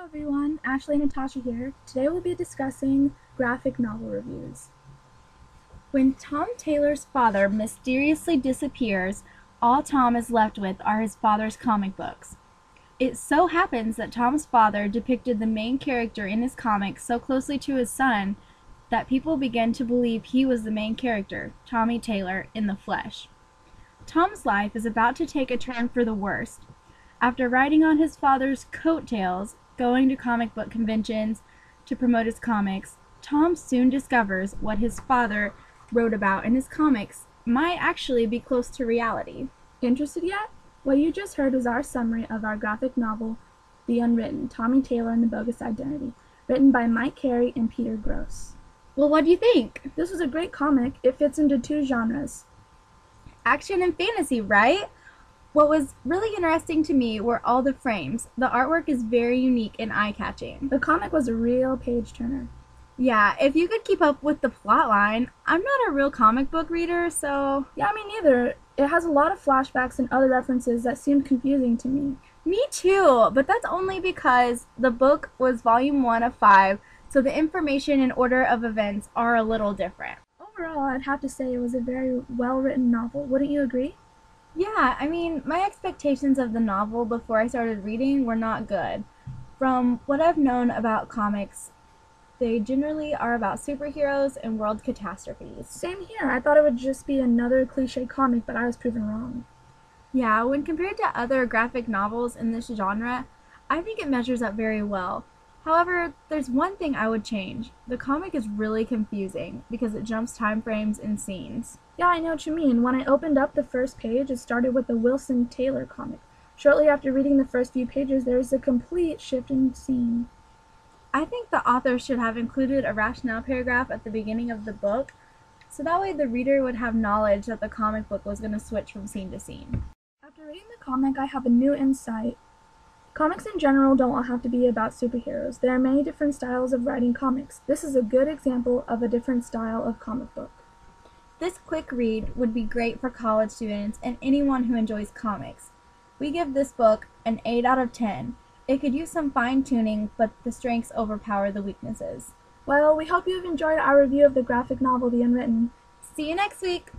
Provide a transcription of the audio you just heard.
Hello everyone, Ashley and Natasha here. Today we'll be discussing graphic novel reviews. When Tom Taylor's father mysteriously disappears, all Tom is left with are his father's comic books. It so happens that Tom's father depicted the main character in his comics so closely to his son that people began to believe he was the main character, Tommy Taylor, in the flesh. Tom's life is about to take a turn for the worst. After riding on his father's coattails, going to comic book conventions to promote his comics, Tom soon discovers what his father wrote about in his comics might actually be close to reality. Interested yet? What you just heard was our summary of our graphic novel, The Unwritten, Tommy Taylor and the Bogus Identity, written by Mike Carey and Peter Gross. Well, what do you think? This was a great comic. It fits into two genres. Action and fantasy, right? What was really interesting to me were all the frames. The artwork is very unique and eye-catching. The comic was a real page-turner. Yeah, if you could keep up with the plot line. I'm not a real comic book reader, so... Yeah, me neither. It has a lot of flashbacks and other references that seemed confusing to me. Me too, but that's only because the book was volume 1 of 5, so the information and order of events are a little different. Overall, I'd have to say it was a very well-written novel. Wouldn't you agree? Yeah, I mean, my expectations of the novel before I started reading were not good. From what I've known about comics, they generally are about superheroes and world catastrophes. Same here. I thought it would just be another cliche comic, but I was proven wrong. Yeah, when compared to other graphic novels in this genre, I think it measures up very well. However, there's one thing I would change. The comic is really confusing because it jumps time frames and scenes. Yeah, I know what you mean. When I opened up the first page, it started with the Wilson Taylor comic. Shortly after reading the first few pages, there is a complete shift in scene. I think the author should have included a rationale paragraph at the beginning of the book, so that way the reader would have knowledge that the comic book was going to switch from scene to scene. After reading the comic, I have a new insight. Comics in general don't all have to be about superheroes. There are many different styles of writing comics. This is a good example of a different style of comic book. This quick read would be great for college students and anyone who enjoys comics. We give this book an 8 out of 10. It could use some fine-tuning, but the strengths overpower the weaknesses. Well, we hope you have enjoyed our review of the graphic novel The Unwritten. See you next week!